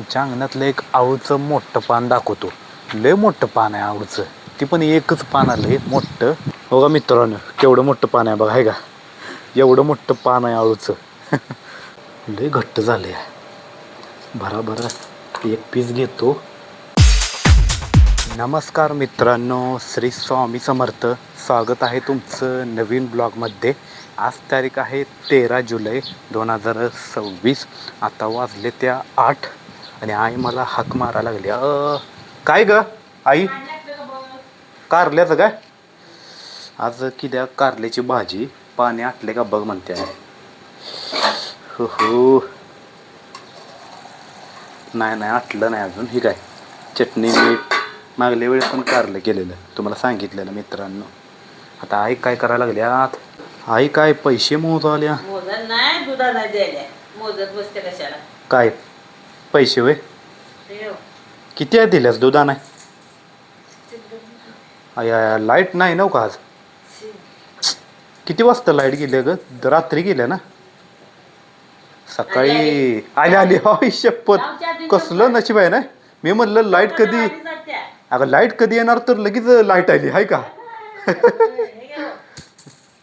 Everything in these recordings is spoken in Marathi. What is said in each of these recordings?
आमच्या अंगणातलं एक आळूचं मोठं पान दाखवतो. लय मोठं पान आहे आळूचं, ती पण एकच पान आलंय मोठं. बघा मित्रांनो, केवढं मोठं पान आहे बघा, आहे का? एवढं मोठं पान आहे आळूचं. लय घट्ट झाले. भरा एक पीस घेतो. नमस्कार मित्रांनो, श्री स्वामी समर्थ. स्वागत आहे तुमचं नवीन ब्लॉगमध्ये. आज तारीख आहे 13 जुलै 2026. आता वाजले त्या 8 आणि आई मला हाक मारायला लागली. काय ग आई? कारल्याचं काय? आज किद्या कारल्याची भाजी. पाणी आटले का बघ म्हणते आहे. हो नाही आटलं नाही अजून. ही काय चटणी मीठ मागल्या वेळेस पण कारलं केलेलं, तुम्हाला सांगितलेलं मित्रांनो. आता आई काय करायला लागल्यात? आई काय पैसे मोजत आल्या? मोजत नाही, दुधा नाही द्यायला. मोजत बसते कशाला? काय पैसे होय? किती आहे दिल्यास? दुधा नाही. लाईट नाही नव का आज? किती वाजता लाईट गेली ग? रात्री गेल्या ना? सकाळी आली. हाय शपथ, कसलं नशीब आहे ना. मी म्हणलं लाईट कधी, अगं लाईट कधी येणार, तर लगेच लाईट आली आहे का?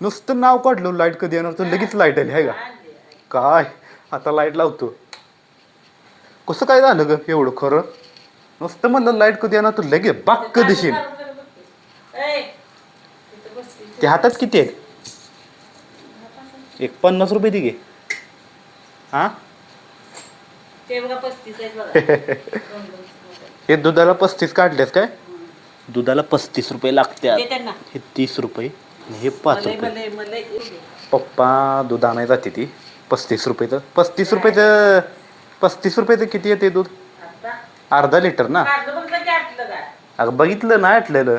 नुसतं नाव काढलं लाईट कधी येणार, तर लगेच लाईट आली आहे का? काय आता लाईट लावतो. कसं काय झालं ग एवढं खरं? नुसतं म्हणलं लाईट कधी येणार, तर लगेच बाक्क दिसेल. ते हातात किती आहेत? एक 50 रुपये दे घे. हा हे दुधाला 35 काढलेस काय? दुधाला 35 रुपये लागतात. हे 30 रुपये आणि हे 5 रुपये. पप्पा दूध आणायला जाते ती. 35 रुपयेचं 35 रुपयेचं किती येते दूध? अर्धा लिटर ना? अगं बघितलं ना आटलेलं.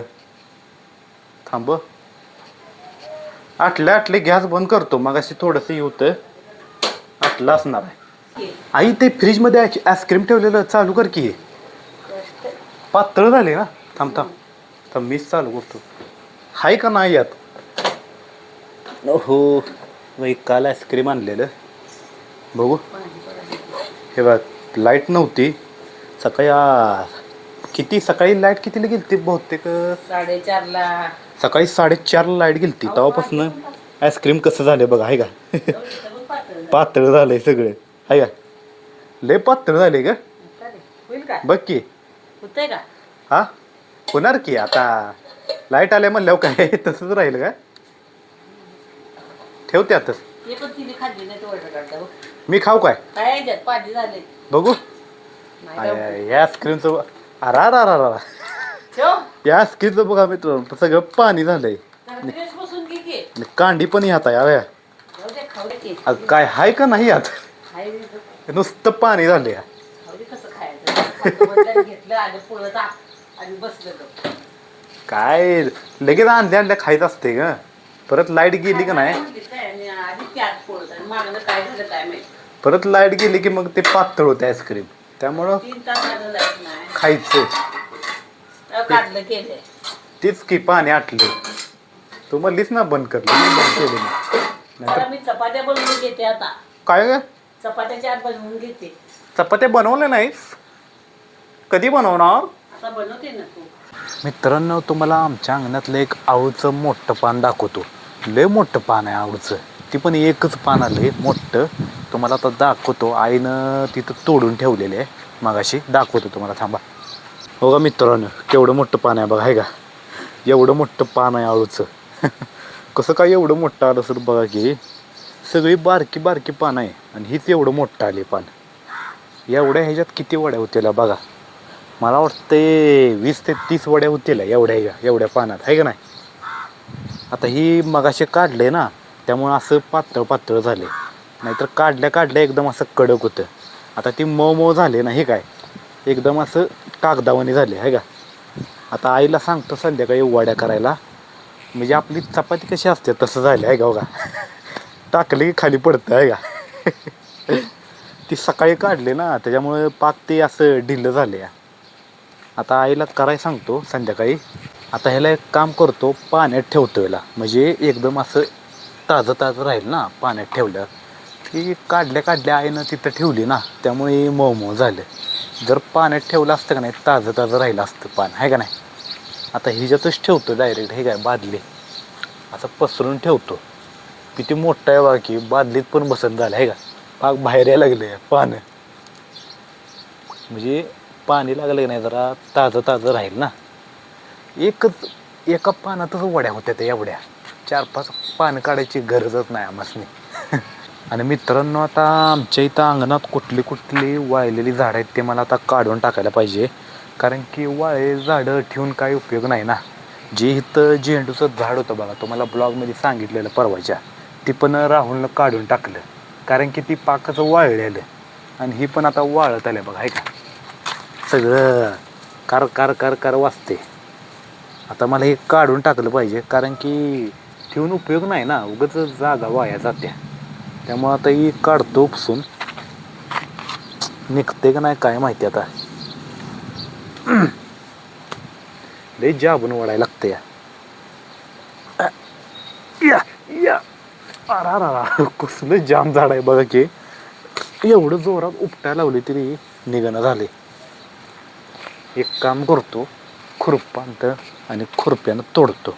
थांब, आटले गॅस बंद करतो. मग अशी थोडंसं हे होतं, आटलं असणार आहे. आई ते फ्रीजमध्ये आईस्क्रीम ठेवलेलं चालू कर की. पातळ झाले ना? थांब मीच चालू करतो. हाय का नाही यात? हो काल आईस्क्रीम आणलेलं. बघू. हे बघ, लाईट नव्हती सकाळी. सकाळी लाईट कितीला गेली ती? बहुतेक 4:30ला. सकाळी 4:30ला लाईट गेली ती. तेव्हापासून आईस्क्रीम कसं झालं बघा, आहे का? पातळ झालंय सगळं, आहे का? लय पातळ झाले ग. बघ की. होतंय का? हा होणार की. आता लाईट आल्या म्हणल्यावर काय तसंच राहील का? ठेवते आताच. मी खाऊ काय? बघू. या आईस्क्रीमचं या आईस्क्रीमचं बघा मित्रांनो, सगळं पाणी झालंय. कांडी पण यात आहे. काय हाय का नाही यात? नुसतं पाणी झालंय. काय लगेच आणल्या खायचं असते ग. परत लाईट गेली का नाही, परत लाईट गेली की मग ते पातळ होते आईस्क्रीम. त्यामुळं खायचं. तीच की पाणी आटले. तू म्हणलीस ना बंद कर. बंद केली मी चपात्या बनवून घेते आता. काय ग? चपात्या 4 बनवून घेते. चपात्या बनवल्या नाहीस? कधी बनवणार? आता बनवते ना तू. मित्रांनो, तुम्हाला आमच्या अंगणातलं एक आळूचं मोठं पान दाखवतो. लय मोठं पान आहे आळूचं, ती पण एकच पान आलंय मोठं. तुम्हाला आता दाखवतो. आईनं तिथं तोडून ठेवलेलं आहे, मगाशी दाखवतो तुम्हाला. थांबा. हो का मित्रांनो, केवढं मोठं पान आहे बघा, आहे का? एवढं मोठं पान आहे आळूचं. कसं काय एवढं मोठं आलं सर बघा की. सगळी बारकी पान आहे आणि हीच एवढं मोठं आले पान. एवढ्या ह्याच्यात किती वड्या होतील बघा. मला वाटते 20 ते 30 वड्या होतील एवढ्या पानात, आहे का नाही? आता ही मगाशी काढले ना, त्यामुळं असं पातळ झाले. नाहीतर काढल्या एकदम असं कडक होतं. आता ती मऊ झाले ना, हे काय एकदम असं कागदावानी झाले, आहे का? आता आईला सांगतो संध्याकाळी वड्या करायला. म्हणजे आपली चपाती कशी असते तसं झालं, आहे का? बघा, टाकले की खाली पडतं, आहे का? ती सकाळी काढले ना, त्याच्यामुळे पाक ते असं ढिल्लं झाले. आता आईला करायला सांगतो संध्याकाळी. आता ह्याला एक काम करतो, पाण्यात ठेवतो याला. म्हणजे एकदम असं ताजं राहील ना पाण्यात ठेवलं की. काढल्या आईनं तिथं ठेवली ना, त्यामुळे मऊ झालं. जर पाण्यात ठेवलं असतं का नाही ताजं ताजं राहिलं असतं पान आहे का नाही. आता हिच्यातच ठेवतो डायरेक्ट हे काय बादली असं पसरून ठेवतो. किती मोठा आहे बघा की बादलीत पण बसत झालं आहे का. पाक बाहेर यायला लागले पानं म्हणजे पाणी लागलं की नाही जरा ताजं ताजं राहील ना. एकच एका पानातच वड्या होत्या त्या एवढ्या 4-5 पानं काढायची गरजच नाही आम्हासनी. आणि मित्रांनो आता आमच्या इथं अंगणात कुठली कुठली वाळलेली झाडं आहेत ते मला आता काढून टाकायला पाहिजे. कारण की वाळे झाडं ठेवून काही उपयोग नाही ना. जे इथं झेंडूचं झाड होतं बघा तुम्हाला ब्लॉगमध्ये सांगितलेलं परवाच्या ती पण राहुलनं काढून टाकलं. कारण की ती पाकाचं वाळलेलं आणि ही पण आता वाळत आलं बघा आहे का. सगळं कार कार कार कार वाजते. आता मला हे काढून टाकलं पाहिजे कारण की ठेवून उपयोग नाही ना उगाच जागा वाया जात्या. त्यामुळं आता ही काढतो उपसून निघते का नाही काय माहिती आता. लय जाबून वडायला लागतं या या अरा कसलं जाम झाड आहे बघा की. एवढं जोरात उपटायला लावले तरी निघणं झाले. एक काम करतो खुरपं आणतं आणि खुरप्यानं तोडतो.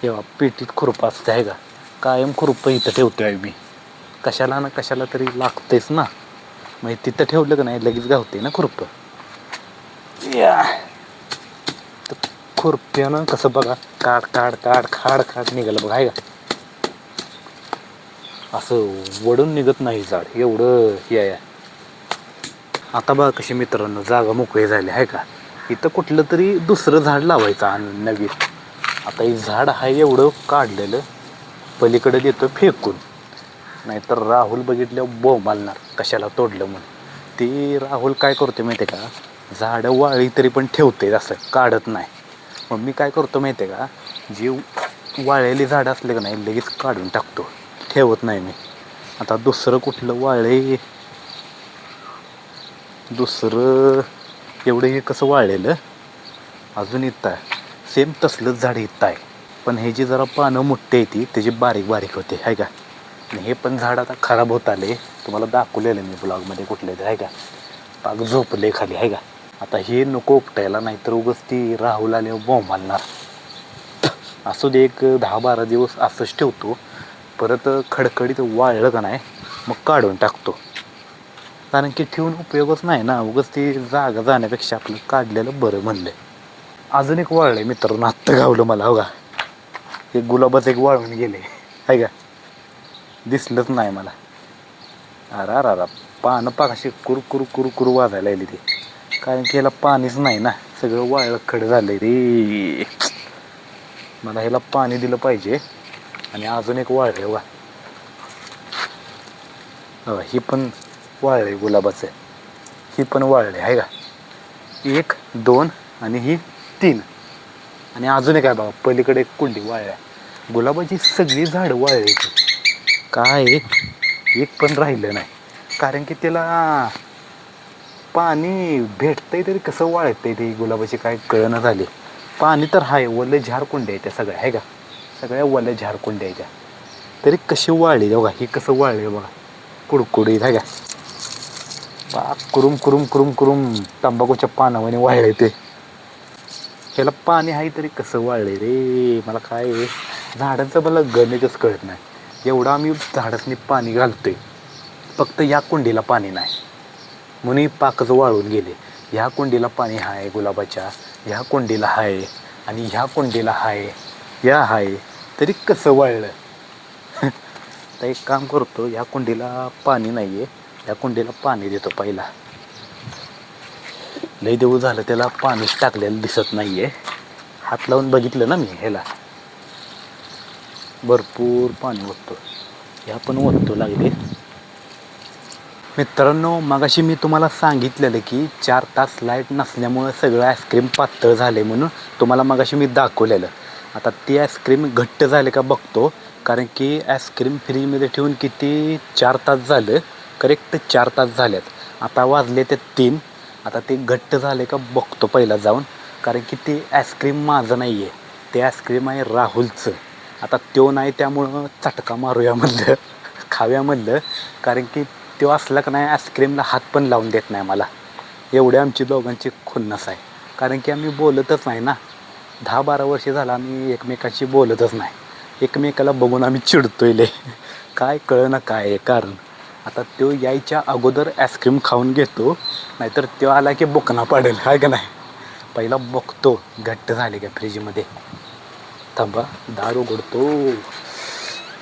तेव्हा पेटीत खुरपं असतं आहे का. कायम खुरपं इथं ठेवतो आहे मी. कशाला ना कशाला तरी लागतेच ना. मग तिथं ठेवलं का नाही लगेच गावते ना खुरपं. या खुरप्यानं कसं बघा काढ काढ काढ खाड खाड निघालं बघा आहे का. असं वडून निघत नाही झाड एवढं या. आता बघा कशी मित्रांनो जागा मोकळी झाली आहे का. इथं कुठलं तरी दुसरं झाड लावायचं आणि नवीन. आता हे झाड आहे एवढं काढलेलं पलीकडे देतो फेकून. नाहीतर राहुल बघितल्यावर बोंबालणार कशाला तोडलं म्हणून. ते राहुल काय करतो माहिती आहे का झाडं वाळी तरी पण ठेवते असं काढत नाही. मग मी काय करतो माहिती आहे का जी वाळलेली झाडं असले का नाही लगेच काढून टाकतो ठेवत नाही मी. आता दुसरं कुठलं वाळे दुसरं एवढं हे कसं वाळलेलं अजून इथं आहे सेम तसलंच झाड इथं आहे. पण हे जी जरा पानं मोठी आहे ती त्याची बारीक बारीक होते आहे का. आणि हे पण झाड आता खराब होत आले तुम्हाला दाखवलेलं मी ब्लॉगमध्ये कुठले तर आहे का. पाक झोपले खाली आहे का. आता हे नको उपटायला नाहीतर उगाच ती राहुल आल्यावर बोंबालणार. असू दे एक 10-12 दिवस असंच ठेवतो. परत खडखडीत वाळलं का नाही मग काढून टाकतो. कारण की ठेवून उपयोगच नाही ना उगाच ती जागा जाण्यापेक्षा आपलं काढलेलं बरं म्हणलं. अजून एक वाळलं आहे मित्रांनो आत्ता गावलं मला हो का. एक गुलाबाचं एक वाळून गेले आहे का दिसलंच नाही मला. अरा पानं पाक अशी कुरकुर कुरकुर वाजायला लागली ती. कारण की ह्याला पाणीच नाही ना सगळं वाळलं खडं झालं रे. मला ह्याला पाणी दिलं पाहिजे. आणि अजून एक वाळलं बघा ही पण वाळले गुलाबाचं. ही पण वाळले आहे का 1 2 आणि ही 3 आणि अजून एक आहे बघा पलीकडे एक कुंडी वाळल्या. गुलाबाची सगळी झाडं वाळली काय एक पण राहिलं नाही. कारण की त्याला पाणी भेटतंय तरी कसं वाळतंय ते गुलाबाची काय कळना झाली. पाणी तर आहे वल्ले झारकुंड्या आहे त्या सगळ्या आहे का. सगळ्या वल्ल्या झारकुंड्या आहे त्या तरी कशी वाळली बघा. ही कसं वाळले बघा कुडकुडीत आहे का. पाक कुरुम कुरुम कुरुम कुरुम तंबाखूच्या पानावाने वाळले ते. ह्याला पाणी आहे तरी कसं वाळले रे. मला काय झाडांचं मला गणितच कळत नाही. एवढं आम्ही झाडांनी पाणी घालतोय फक्त या कुंडीला पाणी नाही म्हणून पाकच वाळून गेले. ह्या कुंडीला पाणी आहे गुलाबाच्या ह्या कुंडीला आहे आणि ह्या कुंडीला आहे या आहे तरी कसं वाळलं. तर एक काम करतो या कुंडीला पाणी नाही आहे या कुंडीला पाणी देतो पहिला. लई देऊ झालं त्याला पाणीच टाकलेलं दिसत नाही आहे. हात लावून बघितलं ना मी ह्याला भरपूर पाणी ओततो. ह्या पण ओततो लागले. मित्रांनो मगाशी मी तुम्हाला सांगितलेलं की 4 तास लाईट नसल्यामुळं सगळं आईस्क्रीम पातळ झाले म्हणून तुम्हाला मगाशी मी दाखवलेलं. आता ती आईस्क्रीम घट्ट झाले का बघतो. कारण की आईस्क्रीम फ्रीजमध्ये ठेवून किती 4 तास झालं करेक्ट 4 तास झाल्यात. आता वाजले ते 3. आता ते घट्ट झाले का बघतो पहिला जाऊन. कारण की ते आईस्क्रीम माझं नाही आहे ते आईस्क्रीम आहे राहुलचं. आता तो नाही त्यामुळं चटका मारूया म्हणलं खाव्या म्हणलं. कारण की तो असला का नाही आईस्क्रीमला हात पण लावून देत नाही मला. एवढी आमची दोघांची खुन्नस आहे. कारण की आम्ही बोलतच नाही ना. 10-12 वर्षे झालं आम्ही एकमेकाशी बोलतच नाही. एकमेकाला बघून आम्ही चिडतोय लय. काय कळना काय आहे कारण. आता तो यायच्या अगोदर आईस्क्रीम खाऊन घेतो, नाहीतर तो आला की बुकना पाडेल, काय का नाही. पहिला बघतो घट्ट झाले का फ्रीजमध्ये. थांबा दार उघडतो.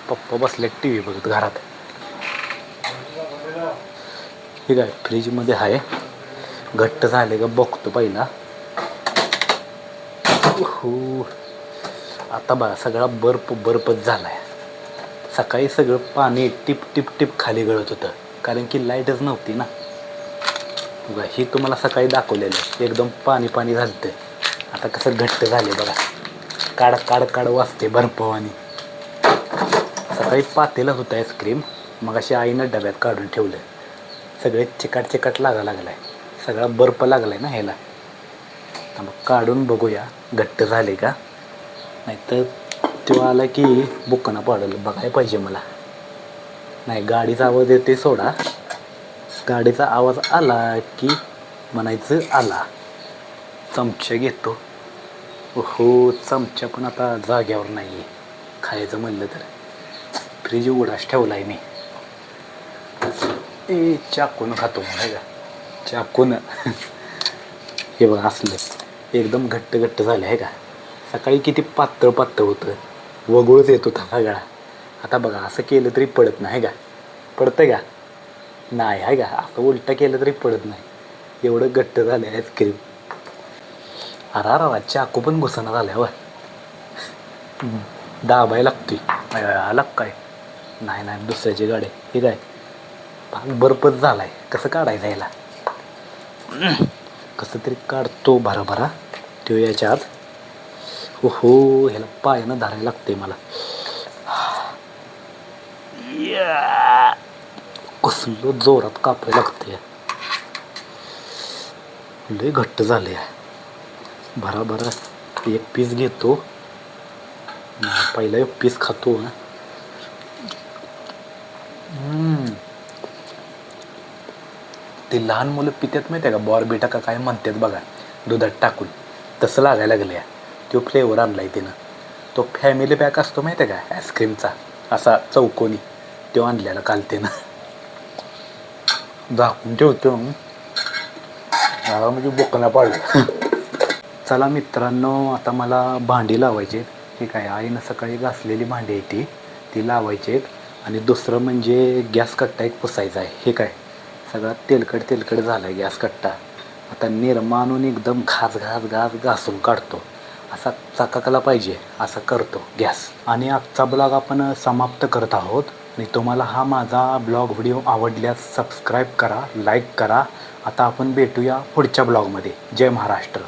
पप्पा बसले टी व्ही बघत घरात. ठीक आहे फ्रीजमध्ये आहे. घट्ट झाले का बघतो पहिला. हो आता बघा सगळा बर्फच झाला आहे. सकाळी सगळं पाणी टिप टिप टिप खाली गळत होतं कारण की लाईटच नव्हती ना. बघा ही तुम्हाला सकाळी दाखवलेलं एकदम पाणी पाणी झालं. आता कसं घट्ट झाले बघा. काढ काढ काढ वाजते बर्फवानी. सकाळी पातेलं होतं आईस्क्रीम, मग अशी आईनं डब्यात काढून ठेवलं. सगळे चिकाट चिकाट लागला आहे. सगळा बर्फ लागला आहे ना ह्याला. तर मग काढून बघूया घट्ट झाले का. नाहीतर तो आला की बुकना पडलं बघायला पाहिजे मला. नाही गाडीचा आवाज येते सोडा. गाडीचा आवाज आला की म्हणायचं आला. चमचा घेतो. हो चमचा पण आता जाग्यावर नाही आहे. खायचं म्हणलं तर फ्रीज उघडाच ठेवला आहे मी. चाकून खातो आहे का चाकून. हे बघा असलं एकदम घट्ट घट्ट झालं आहे का. सकाळी किती पातळ पातळ होतं, वगळच येत होता सगळा. आता बघा असं केलं तरी पडत नाही का. पडतं का नाही आहे का. असं उलटं केलं तरी पडत नाही. एवढं घट्ट झालं आईस्क्रीम. अरा चाकू पण घुसणं झालं व. दाबायला लागतोय. आला काय नाही नाही दुसऱ्याची गाडी. ठीक आहे भाग बर्फच झालाय. कसं काढायचं याला. कसं तरी काढतो भराभरा. तो याच्या आत. हो ह्याला पायानं धरायला लागते मला. कसलं जोरात कापायला लागते. लय घट्ट झाले. भराभरा एक पीस घेतो. पहिला एक पीस खातो. ते लहान मुलं पितात माहिती आहे का बॉर्बिटा का काय म्हणतात बघा दुधात टाकून, तसं लागायला लागले. तो फ्लेवर आणलाय तिनं. तो फॅमिली पॅक असतो माहिती आहे का आईस्क्रीमचा असा चौकोनी, तो आणलेला काल तिनं. झाकून ठेवतो म्हणजे बोकना पाडलं. चला मित्रांनो आता मला भांडी लावायची. ठीक आहे आईनं सकाळी घासलेली भांडी आहे ती लावायची आहेत. आणि दुसरं म्हणजे गॅस कट्टा एक पुसायचा आहे. हे काय सगळा तेलकट झाला आहे गॅस कट्टा. आता निरमा आणून एकदम घासून काढतो. असा चकाकला पाहिजे असं करतो गॅस. आणि आजचा ब्लॉग आपण समाप्त करत आहोत. आणि तुम्हाला हा माझा ब्लॉग व्हिडिओ आवडल्यास सबस्क्राईब करा, लाईक करा. आता आपण भेटूया पुढच्या ब्लॉगमध्ये. जय महाराष्ट्र.